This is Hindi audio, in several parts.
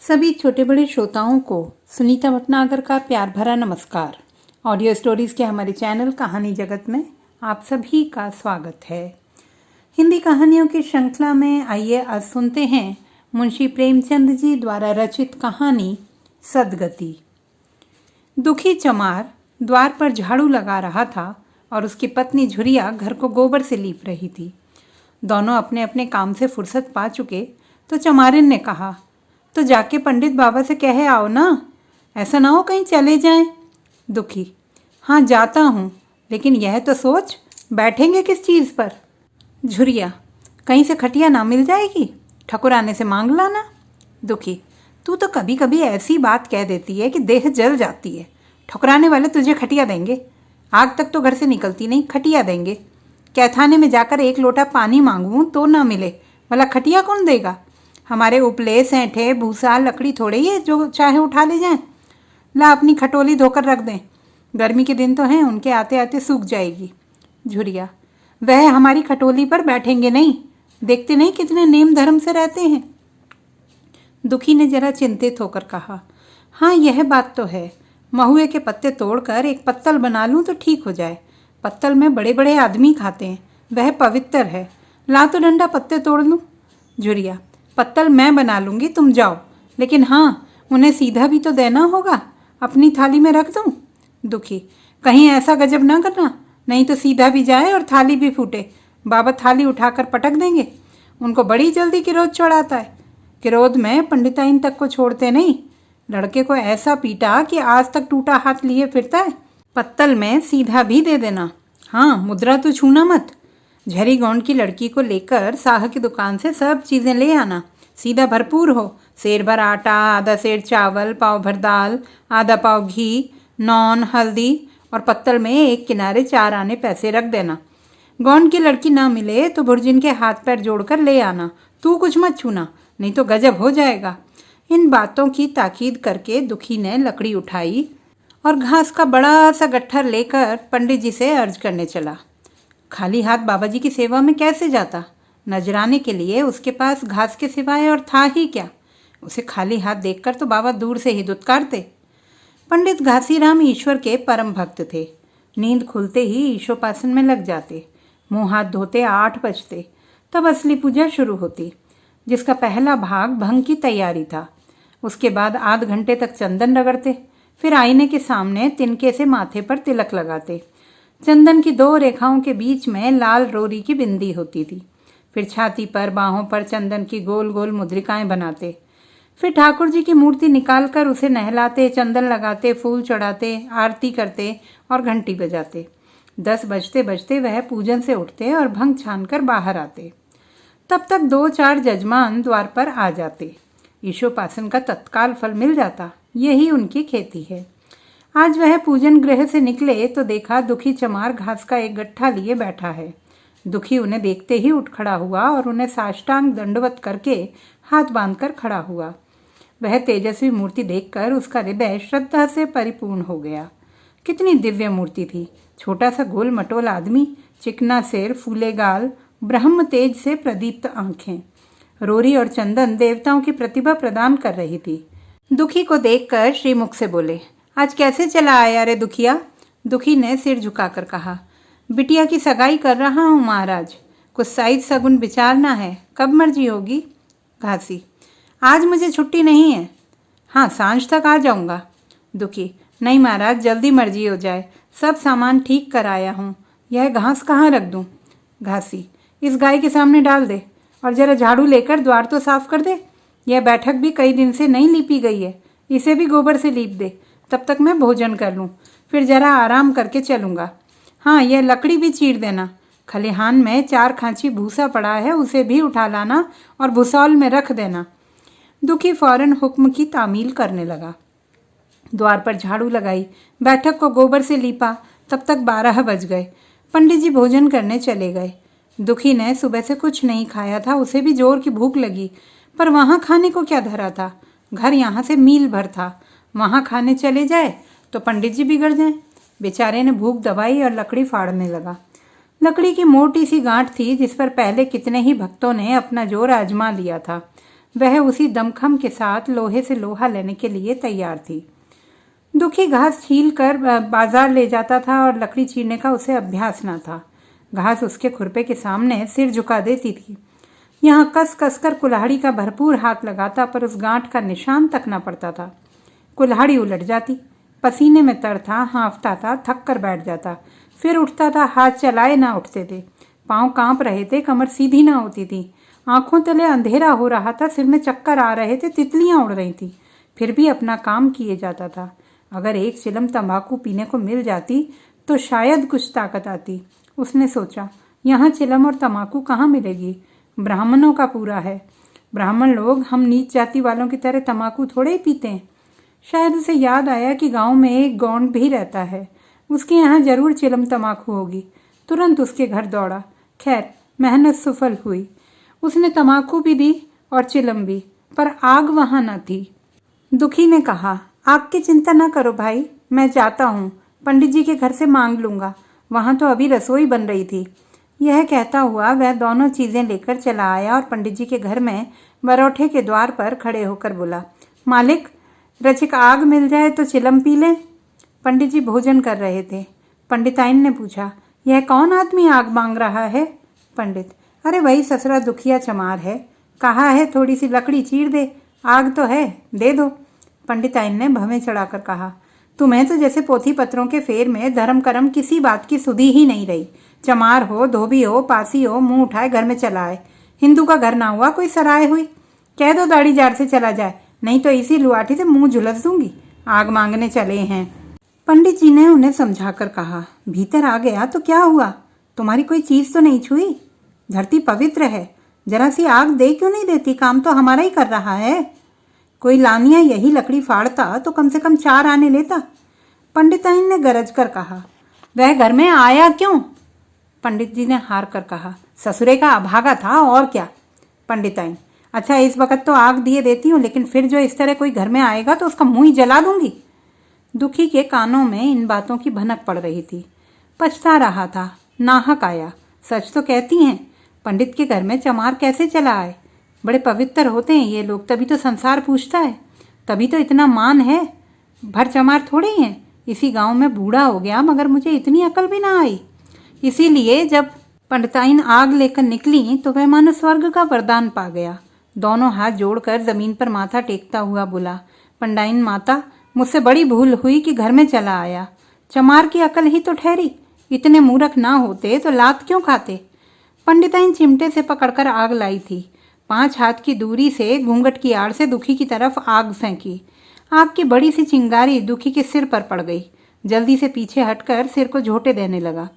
सभी छोटे बड़े श्रोताओं को सुनीता भटनागर का प्यार भरा नमस्कार। ऑडियो स्टोरीज़ के हमारे चैनल कहानी जगत में आप सभी का स्वागत है। हिंदी कहानियों की श्रृंखला में आइए आज सुनते हैं मुंशी प्रेमचंद जी द्वारा रचित कहानी सदगति। दुखी चमार द्वार पर झाड़ू लगा रहा था और उसकी पत्नी झुरिया घर को गोबर से लीप रही थी। दोनों अपने अपने काम से फुर्सत पा चुके तो चमारिन ने कहा, तो जाके पंडित बाबा से कहे आओ ना, ऐसा ना हो कहीं चले जाएं। दुखी, हाँ जाता हूँ, लेकिन यह तो सोच बैठेंगे किस चीज़ पर। झुरिया, कहीं से खटिया ना मिल जाएगी, ठकुराने से मांग लाना। दुखी, तू तो कभी कभी ऐसी बात कह देती है कि देह जल जाती है। ठकुराने वाले तुझे खटिया देंगे? आग तक तो घर से निकलती नहीं, खटिया देंगे? कैथाने में जाकर एक लोटा पानी मांगूं तो ना मिले, भला खटिया कौन देगा? हमारे उपले सेंठे भूसा लकड़ी थोड़े ही है जो चाहे उठा ले जाएं। ला अपनी खटोली धोकर रख दें, गर्मी के दिन तो हैं, उनके आते आते सूख जाएगी। झुरिया, वह हमारी खटोली पर बैठेंगे नहीं, देखते नहीं कितने नेम धर्म से रहते हैं। दुखी ने जरा चिंतित होकर कहा, हाँ यह बात तो है, महुए के पत्ते तोड़कर एक पत्तल बना लूँ तो ठीक हो जाए। पत्तल में बड़े बड़े आदमी खाते हैं, वह पवित्र है। ला तो डंडा पत्ते तोड़ लूँ। झुरिया, पत्तल मैं बना लूँगी, तुम जाओ, लेकिन हाँ उन्हें सीधा भी तो देना होगा, अपनी थाली में रख दूँ। दुखी, कहीं ऐसा गजब ना करना, नहीं तो सीधा भी जाए और थाली भी फूटे। बाबा थाली उठाकर पटक देंगे। उनको बड़ी जल्दी किरोध चढ़ाता है। किरोध में पंडिताइन तक को छोड़ते नहीं। लड़के को ऐसा पीटा कि आज तक टूटा हाथ लिए फिरता है। पत्तल में सीधा भी दे देना, हाँ मुद्रा तो छूना मत। झरी गौंड की लड़की को लेकर साह की दुकान से सब चीज़ें ले आना, सीधा भरपूर हो। सेर भर आटा, आधा सेर चावल, पाव भर दाल, आधा पाव घी, नॉन, हल्दी और पत्तल में एक किनारे 4 आने पैसे रख देना। गौंड की लड़की ना मिले तो भुर्जिन के हाथ पैर जोड़कर ले आना, तू कुछ मत छूना, नहीं तो गजब हो जाएगा। इन बातों की ताकीद करके दुखी ने लकड़ी उठाई और घास का बड़ा सा गट्ठर लेकर पंडित जी से अर्ज करने चला। खाली हाथ बाबा जी की सेवा में कैसे जाता? नजराने के लिए उसके पास घास के सिवाय और था ही क्या? उसे खाली हाथ देखकर तो बाबा दूर से ही दुत्कारते। पंडित घासीराम ईश्वर के परम भक्त थे। नींद खुलते ही ईशोपासन में लग जाते। मुंह हाथ धोते 8 बजते, तब असली पूजा शुरू होती, जिसका पहला भाग भंग की तैयारी था। उसके बाद आध घंटे तक चंदन रगड़ते, फिर आईने के सामने तिनके से माथे पर तिलक लगाते। चंदन की 2 रेखाओं के बीच में लाल रोरी की बिंदी होती थी। फिर छाती पर, बाहों पर चंदन की गोल गोल मुद्रिकाएं बनाते। फिर ठाकुर जी की मूर्ति निकालकर उसे नहलाते, चंदन लगाते, फूल चढ़ाते, आरती करते और घंटी बजाते। 10 बजते बजते वह पूजन से उठते और भंग छानकर बाहर आते। तब तक 2-4 जजमान द्वार पर आ जाते। ईशोपासन का तत्काल फल मिल जाता, यही उनकी खेती है। आज वह पूजन गृह से निकले तो देखा दुखी चमार घास का एक गट्ठा लिए बैठा है। दुखी उन्हें देखते ही उठ खड़ा हुआ और उन्हें साष्टांग दंडवत करके हाथ बांधकर खड़ा हुआ। वह तेजस्वी मूर्ति देखकर उसका हृदय श्रद्धा से परिपूर्ण हो गया। कितनी दिव्य मूर्ति थी! छोटा सा गोल मटोल आदमी, चिकना सिर, फूले गाल, ब्रह्म तेज से प्रदीप्त आंखें। रोरी और चंदन देवताओं की प्रतिभा प्रदान कर रही थी। दुखी को देखकर श्रीमुख से बोले, आज कैसे चला आया रे दुखिया? दुखी ने सिर झुकाकर कहा, बिटिया की सगाई कर रहा हूँ महाराज, कुछ साइज सगुन विचारना है, कब मर्जी होगी? घासी, आज मुझे छुट्टी नहीं है। हाँ सांझ तक आ जाऊँगा। दुखी, नहीं महाराज जल्दी मर्जी हो जाए, सब सामान ठीक कराया हूँ, यह घास कहाँ रख दूँ? घासी, इस गाय के सामने डाल दे और जरा झाड़ू लेकर द्वार तो साफ कर दे। यह बैठक भी कई दिन से नहीं लीपी गई है, इसे भी गोबर से लीप दे, तब तक मैं भोजन कर लूँ, फिर जरा आराम करके चलूँगा। हाँ यह लकड़ी भी चीर देना। खलिहान में 4 खांची भूसा पड़ा है, उसे भी उठा लाना और भूसौल में रख देना। दुखी फौरन हुक्म की तामील करने लगा। द्वार पर झाड़ू लगाई, बैठक को गोबर से लीपा, तब तक 12 बज गए। पंडित जी भोजन करने चले गए। दुखी ने सुबह से कुछ नहीं खाया था, उसे भी जोर की भूख लगी, पर वहाँ खाने को क्या धरा था? घर यहाँ से मील भर था, वहाँ खाने चले जाए तो पंडित जी बिगड़ जाएं। बेचारे ने भूख दबाई और लकड़ी फाड़ने लगा। लकड़ी की मोटी सी गांठ थी जिस पर पहले कितने ही भक्तों ने अपना जोर आजमा लिया था। वह उसी दमखम के साथ लोहे से लोहा लेने के लिए तैयार थी। दुखी घास छील कर बाजार ले जाता था और लकड़ी चीरने का उसे अभ्यास न था। घास उसके खुरपे के सामने सिर झुका देती थी। यहाँ कस कस कर कुल्हाड़ी का भरपूर हाथ लगाता, पर उस गांठ का निशान तक न पड़ता था। कुल्हाड़ी उलट जाती, पसीने में तर था, हाँफता था, थक कर बैठ जाता, फिर उठता था, हाथ चलाए ना उठते थे, पाँव कांप रहे थे, कमर सीधी ना होती थी, आंखों तले अंधेरा हो रहा था, सिर में चक्कर आ रहे थे, तितलियां उड़ रही थी, फिर भी अपना काम किए जाता था। अगर एक चिलम तंबाकू पीने को मिल जाती तो शायद कुछ ताकत आती। उसने सोचा, यहाँ चिलम और तंबाकू कहाँ मिलेगी? ब्राह्मणों का पूरा है। ब्राह्मण लोग हम नीच जाति वालों की तरह तंबाकू थोड़े ही पीते हैं। शायद उसे याद आया कि गांव में एक गौंड भी रहता है, उसके यहाँ जरूर चिलम तंबाकू होगी। तुरंत उसके घर दौड़ा। खैर, मेहनत सफल हुई। उसने तंबाकू भी दी और चिलम भी, पर आग वहाँ न थी। दुखी ने कहा, आग की चिंता न करो भाई, मैं जाता हूँ, पंडित जी के घर से मांग लूँगा, वहाँ तो अभी रसोई बन रही थी। यह कहता हुआ वह दोनों चीज़ें लेकर चला आया और पंडित जी के घर में बरौठे के द्वार पर खड़े होकर बोला, मालिक, रचिक आग मिल जाए तो चिलम पी लें। पंडित जी भोजन कर रहे थे। पंडिताइन ने पूछा, यह कौन आदमी आग मांग रहा है? पंडित, अरे वही ससुरा दुखिया चमार है, कहा है थोड़ी सी लकड़ी चीर दे, आग तो है, दे दो। पंडिताइन ने भवें चढ़ाकर कहा, तुम्हें तो जैसे पोथी पत्रों के फेर में धर्म कर्म किसी बात की सुधी ही नहीं रही। चमार हो, धोबी हो, पासी हो, मुंह उठाए घर में चला आए। हिंदू का घर ना हुआ कोई सराय हुई। कह दो दाढ़ी जार से चला जाए, नहीं तो इसी लुआठी से मुंह झुलस दूंगी। आग मांगने चले हैं। पंडित जी ने उन्हें समझाकर कहा, भीतर आ गया तो क्या हुआ? तुम्हारी कोई चीज तो नहीं छुई? धरती पवित्र है, जरा सी आग दे क्यों नहीं देती? काम तो हमारा ही कर रहा है। कोई लानिया यही लकड़ी फाड़ता तो कम से कम 4 आने लेता। पंडिताइन ने गरज कर कहा, वह घर में आया क्यों? पंडित जी ने हार कर कहा, ससुरे का अभागा था और क्या। पंडिताइन, अच्छा इस वक्त तो आग दिए देती हूँ, लेकिन फिर जो इस तरह कोई घर में आएगा तो उसका मुंह ही जला दूंगी। दुखी के कानों में इन बातों की भनक पड़ रही थी। पछता रहा था, नाहक आया। सच तो कहती हैं, पंडित के घर में चमार कैसे चला आए? बड़े पवित्र होते हैं ये लोग, तभी तो संसार पूछता है, तभी तो इतना मान है। भर चमार थोड़े ही हैं। इसी गांव में बूढ़ा हो गया मगर मुझे इतनी अकल भी ना आई। इसीलिए जब पंडिताइन आग लेकर निकली तो वह मानो स्वर्ग का वरदान पा गया। दोनों हाथ जोड़कर जमीन पर माथा टेकता हुआ बोला, पंडाइन माता, मुझसे बड़ी भूल हुई कि घर में चला आया। चमार की अकल ही तो ठहरी, इतने मूर्ख ना होते तो लात क्यों खाते। पंडिताइन चिमटे से पकड़कर आग लाई थी। 5 हाथ की दूरी से घूंघट की आड़ से दुखी की तरफ आग फेंकी। आग की बड़ी सी चिंगारी दुखी के सिर पर पड़ गई। जल्दी से पीछे हटकर सिर को झोंटे देने लगा।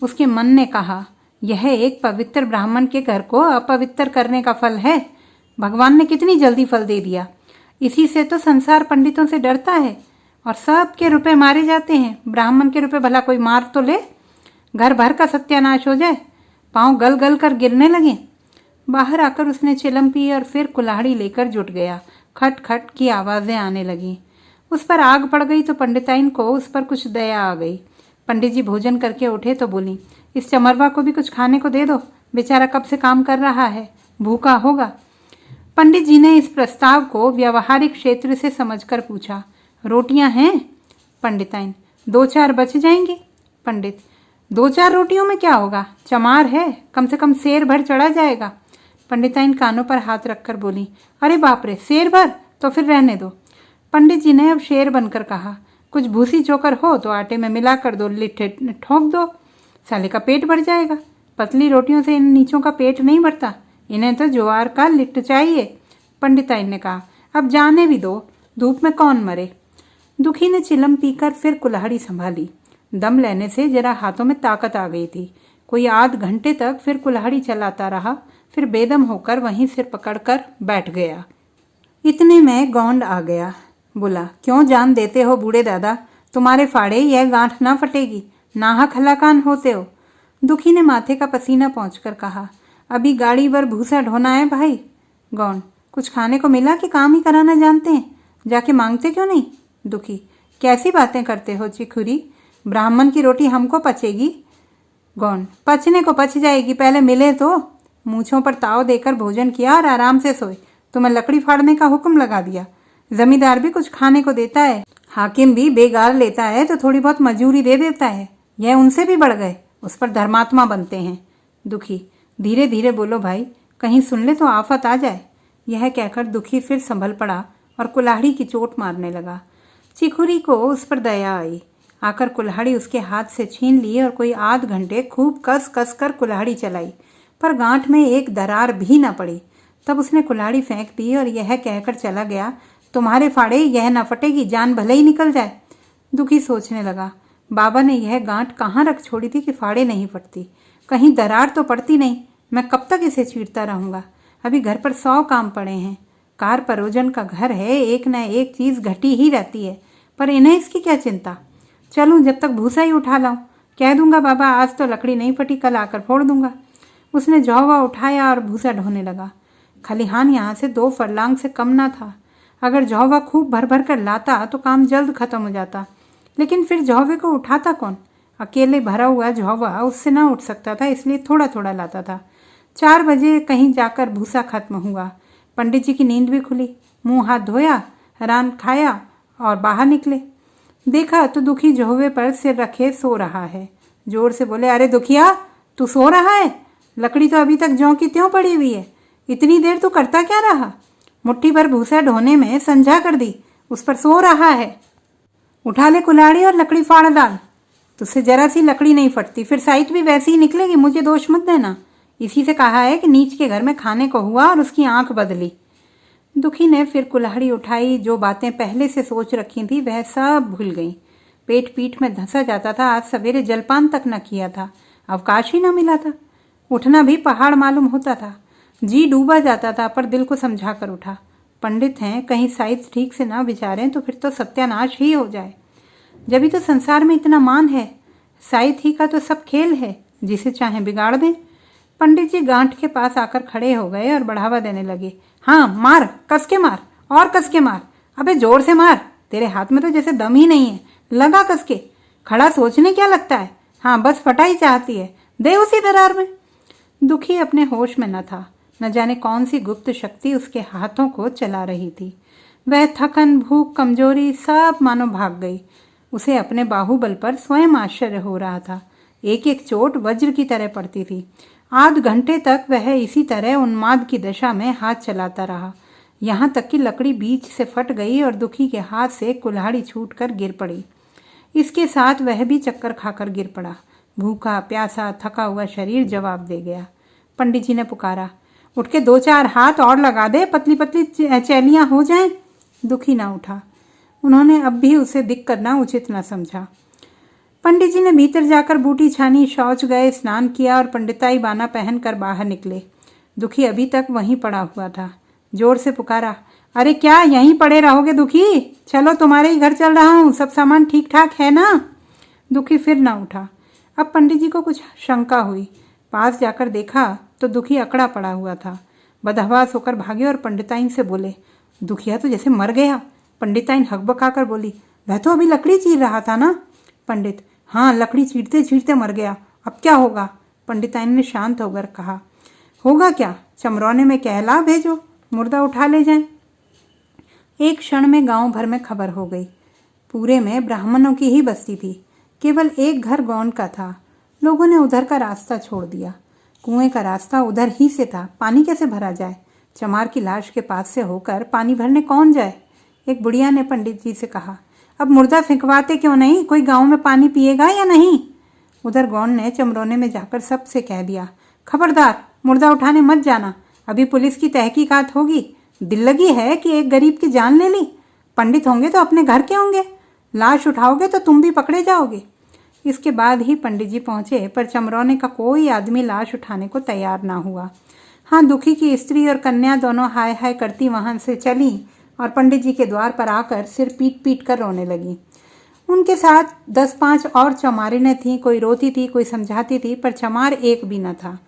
उसके मन ने कहा, यह एक पवित्र ब्राह्मण के घर को अपवित्र करने का फल है। भगवान ने कितनी जल्दी फल दे दिया। इसी से तो संसार पंडितों से डरता है और सब के रुपए मारे जाते हैं। ब्राह्मण के रुपए भला कोई मार तो ले, घर भर का सत्यानाश हो जाए, पाँव गल गल कर गिरने लगे। बाहर आकर उसने चिलम पी और फिर कुल्हाड़ी लेकर जुट गया। खट खट की आवाज़ें आने लगीं। उस पर आग पड़ गई तो पंडिताइन को उस पर कुछ दया आ गई। पंडित जी भोजन करके उठे तो बोली, इस चमरवा को भी कुछ खाने को दे दो, बेचारा कब से काम कर रहा है, भूखा होगा। पंडित जी ने इस प्रस्ताव को व्यवहारिक क्षेत्र से समझकर पूछा, रोटियां हैं? पंडिताइन, 2-4 बच जाएंगी। पंडित, 2-4 रोटियों में क्या होगा, चमार है, कम से कम सेर भर चढ़ा जाएगा। पंडिताइन कानों पर हाथ रखकर बोली, अरे बाप रे, सेर भर? तो फिर रहने दो। पंडित जी ने अब शेर बनकर कहा, कुछ भूसी चोकर हो तो आटे में मिला कर 2 लिट्ठे ठोक दो, साले का पेट भर जाएगा। पतली रोटियों से इन नीचों का पेट नहीं भरता, इन्हें तो ज्वार का लिट्ट चाहिए। पंडिताइन ने कहा, अब जाने भी दो, धूप में कौन मरे। दुखी ने चिलम पीकर फिर कुल्हाड़ी संभाली। दम लेने से जरा हाथों में ताकत आ गई थी। कोई आध घंटे तक फिर कुल्हाड़ी चलाता रहा, फिर बेदम होकर वहीं सिर पकड़कर बैठ गया। इतने में गौंड आ गया। बोला, क्यों जान देते हो बूढ़े दादा, तुम्हारे फाड़े यह गांठ ना फटेगी, नाहक हलाकान होते हो। दुखी ने माथे का पसीना पोंछकर कहा, अभी गाड़ी पर भूसा ढोना है भाई। गौंड, कुछ खाने को मिला कि काम ही कराना जानते हैं, जाके मांगते क्यों नहीं। दुखी, कैसी बातें करते हो चिखुरी, ब्राह्मण की रोटी हमको पचेगी। गौंड, पचने को पच जाएगी, पहले मिले तो। मूछों पर ताव देकर भोजन किया और आराम से सोए, तुम्हें लकड़ी फाड़ने का हुक्म लगा दिया। जमींदार भी कुछ खाने को देता है, हाकिम भी बेगार लेता है तो थोड़ी बहुत मजूरी दे देता है। यह उनसे भी बढ़ गए, उस पर धर्मात्मा बनते हैं। दुखी, धीरे धीरे बोलो भाई, कहीं सुन ले तो आफत आ जाए। यह कहकर दुखी फिर संभल पड़ा और कुल्हाड़ी की चोट मारने लगा। चिखुरी को उस पर दया आई, आकर कुल्हाड़ी उसके हाथ से छीन ली और कोई आध घंटे खूब कस कस कर कुल्हाड़ी चलाई, पर गांठ में एक दरार भी न पड़ी। तब उसने कुल्हाड़ी फेंक दी और यह कहकर चला गया, तुम्हारे फाड़े यह न फटेगी, जान भले ही निकल जाए। दुखी सोचने लगा, बाबा ने यह गांठ कहाँ रख छोड़ी थी कि फाड़े नहीं फटती, कहीं दरार तो पड़ती नहीं। मैं कब तक इसे चीरता रहूंगा, अभी घर पर 100 काम पड़े हैं। कार परोजन का घर है, एक न एक चीज घटी ही रहती है, पर इन्हें इसकी क्या चिंता। चलूं जब तक भूसा ही उठा लाऊं, कह दूंगा बाबा आज तो लकड़ी नहीं फटी, कल आकर फोड़ दूंगा। उसने जौवा उठाया और भूसा ढोने लगा। खलिहान यहाँ से 2 फरलांग से कम ना था। अगर जौवा खूब भर भर कर लाता तो काम जल्द खत्म हो जाता, लेकिन फिर जौवे को उठाता कौन। अकेले भरा हुआ जौवा उससे ना उठ सकता था, इसलिए थोड़ा थोड़ा लाता था। 4 बजे कहीं जाकर भूसा खत्म हुआ। पंडित जी की नींद भी खुली, मुंह हाथ धोया, रान खाया और बाहर निकले। देखा तो दुखी जौवे पर सिर रखे सो रहा है। जोर से बोले, अरे दुखिया, तू सो रहा है? लकड़ी तो अभी तक ज्यों की त्यों पड़ी हुई है, इतनी देर तू करता क्या रहा? मुट्ठी भर भूसा ढोने में संझा कर दी, उस पर सो रहा है। उठा ले कुल्हाड़ी और लकड़ी फाड़ डाल। तुझसे जरा सी लकड़ी नहीं फटती, फिर साइट भी वैसी ही निकलेगी, मुझे दोष मत देना। इसी से कहा है कि नीच के घर में खाने को हुआ और उसकी आंख बदली। दुखी ने फिर कुल्हाड़ी उठाई। जो बातें पहले से सोच रखी थी वह सब भूल गई। पेट पीठ में धंसा जाता था, आज सवेरे जलपान तक न किया था, अवकाश ही न मिला था। उठना भी पहाड़ मालूम होता था, जी डूबा जाता था, पर दिल को समझा कर उठा। पंडित हैं, कहीं साइज ठीक से ना विचारें तो फिर तो सत्यानाश ही हो जाए। जब भी तो संसार में इतना मान है, साइज ही का तो सब खेल है, जिसे चाहे बिगाड़ दें। पंडित जी गांठ के पास आकर खड़े हो गए और बढ़ावा देने लगे। हाँ मार, कस के मार और कस के मार, अबे जोर से मार, तेरे हाथ में तो जैसे दम ही नहीं है, लगा कस के। खड़ा सोचने क्या लगता है, हाँ बस फटाई चाहती है, दे उसी दरार में। दुखी अपने होश में न था, न जाने कौन सी गुप्त शक्ति उसके हाथों को चला रही थी। वह थकन, भूख, कमजोरी सब मानो भाग गई। उसे अपने बाहुबल पर स्वयं आश्चर्य हो रहा था। एक एक चोट वज्र की तरह पड़ती थी। आध घंटे तक वह इसी तरह उन्माद की दशा में हाथ चलाता रहा, यहाँ तक कि लकड़ी बीच से फट गई और दुखी के हाथ से कुल्हाड़ी छूटकर गिर पड़ी। इसके साथ वह भी चक्कर खाकर गिर पड़ा। भूखा प्यासा थका हुआ शरीर जवाब दे गया। पंडित जी ने पुकारा, उठ के 2-4 हाथ और लगा दे, पतली पतली चैलियां हो जाएं। दुखी ना उठा। उन्होंने अब भी उसे दिख करना उचित न समझा। पंडित जी ने भीतर जाकर बूटी छानी, शौच गए, स्नान किया और पंडिताई बाना पहनकर बाहर निकले। दुखी अभी तक वहीं पड़ा हुआ था। जोर से पुकारा, अरे क्या यहीं पड़े रहोगे दुखी? चलो तुम्हारे ही घर चल रहा हूँ, सब सामान ठीक ठाक है ना? दुखी फिर ना उठा। अब पंडित जी को कुछ शंका हुई। पास जाकर देखा तो दुखी अकड़ा पड़ा हुआ था। बदहवास होकर भागे और पंडिताइन से बोले, दुखिया तो जैसे मर गया। पंडिताइन हकबकाकर बोली, वह तो अभी लकड़ी चीर रहा था ना? पंडित, हाँ लकड़ी चीरते चीरते मर गया, अब क्या होगा? पंडिताइन ने शांत होकर कहा, होगा क्या, चमरौने में कहला भेजो, मुर्दा उठा ले जाएं। एक क्षण में गांव भर में खबर हो गई। पूरे में ब्राह्मणों की ही बस्ती थी, केवल एक घर गौंड का था। लोगों ने उधर का रास्ता छोड़ दिया। कुएं का रास्ता उधर ही से था, पानी कैसे भरा जाए? चमार की लाश के पास से होकर पानी भरने कौन जाए? एक बुढ़िया ने पंडित जी से कहा, अब मुर्दा फेंकवाते क्यों नहीं, कोई गांव में पानी पिएगा या नहीं? उधर गौंड ने चमरोने में जाकर सबसे कह दिया, खबरदार मुर्दा उठाने मत जाना, अभी पुलिस की तहकीकात होगी। दिल लगी है कि एक गरीब की जान ले ली। पंडित होंगे तो अपने घर के होंगे, लाश उठाओगे तो तुम भी पकड़े जाओगे। इसके बाद ही पंडित जी पहुंचे, पर चमरौने का कोई आदमी लाश उठाने को तैयार ना हुआ। हाँ, दुखी की स्त्री और कन्या दोनों हाय हाय करती वहां से चली और पंडित जी के द्वार पर आकर सिर पीट पीट कर रोने लगी। उनके साथ 10-5 और चमारिनें थीं, कोई रोती थी, कोई समझाती थी, पर चमार एक भी न था।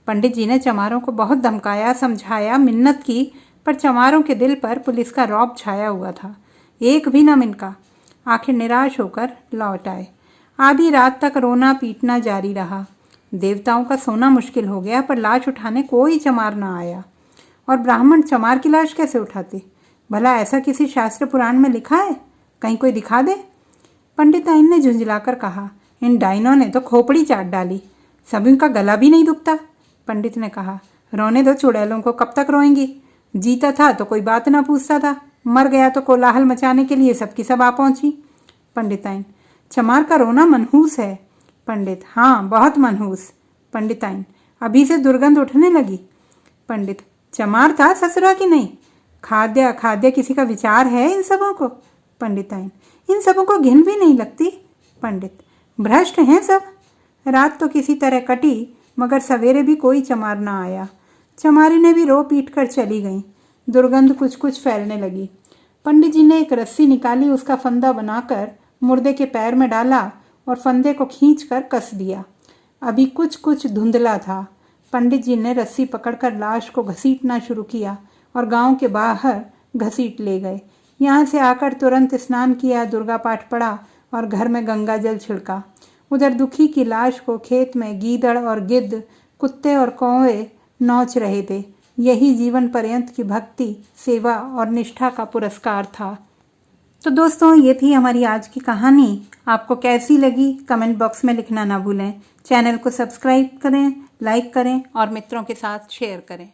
पंडित जी ने चमारों को बहुत धमकाया, समझाया, मिन्नत की, पर चमारों के दिल पर पुलिस का रौब छाया हुआ था। एक भी न मिनका। आखिर निराश होकर लौट आए। आधी रात तक रोना पीटना जारी रहा। देवताओं का सोना मुश्किल हो गया, पर लाश उठाने कोई चमार न आया। और ब्राह्मण चमार की लाश कैसे उठाते? भला ऐसा किसी शास्त्र पुराण में लिखा है? कहीं कोई दिखा दे। पंडिताइन ने झुंझलाकर कहा, इन डाइनों ने तो खोपड़ी चाट डाली, सभी का गला भी नहीं दुखता। पंडित ने कहा, रोने दो चुड़ैलों को, कब तक रोएंगी? जीता था तो कोई बात ना पूछता था, मर गया तो कोलाहल मचाने के लिए सबकी सब आ पहुंची। पंडिताइन, चमार का रोना मनहूस है। पंडित, हाँ बहुत मनहूस। पंडिताइन, अभी से दुर्गंध उठने लगी। पंडित, चमार था ससुरा की नहीं? खाद्य अखाद्य किसी का विचार है इन सबों को? पंडिताइन, इन सबों को घिन भी नहीं लगती। पंडित, भ्रष्ट हैं सब। रात तो किसी तरह कटी, मगर सवेरे भी कोई चमार ना आया। चमारी ने भी रो पीट कर चली गई। दुर्गंध कुछ कुछ फैलने लगी। पंडित जी ने एक रस्सी निकाली, उसका फंदा बनाकर मुर्दे के पैर में डाला और फंदे को खींचकर कस दिया। अभी कुछ कुछ धुंधला था। पंडित जी ने रस्सी पकड़कर लाश को घसीटना शुरू किया और गांव के बाहर घसीट ले गए। यहाँ से आकर तुरंत स्नान किया, दुर्गा पाठ पढ़ा और घर में गंगा जल छिड़का। उधर दुखी की लाश को खेत में गीदड़ और गिद्ध, कुत्ते और कौवे नौच रहे थे। यही जीवन पर्यंत की भक्ति, सेवा और निष्ठा का पुरस्कार था। तो दोस्तों, ये थी हमारी आज की कहानी। आपको कैसी लगी कमेंट बॉक्स में लिखना ना भूलें। चैनल को सब्सक्राइब करें, लाइक करें और मित्रों के साथ शेयर करें।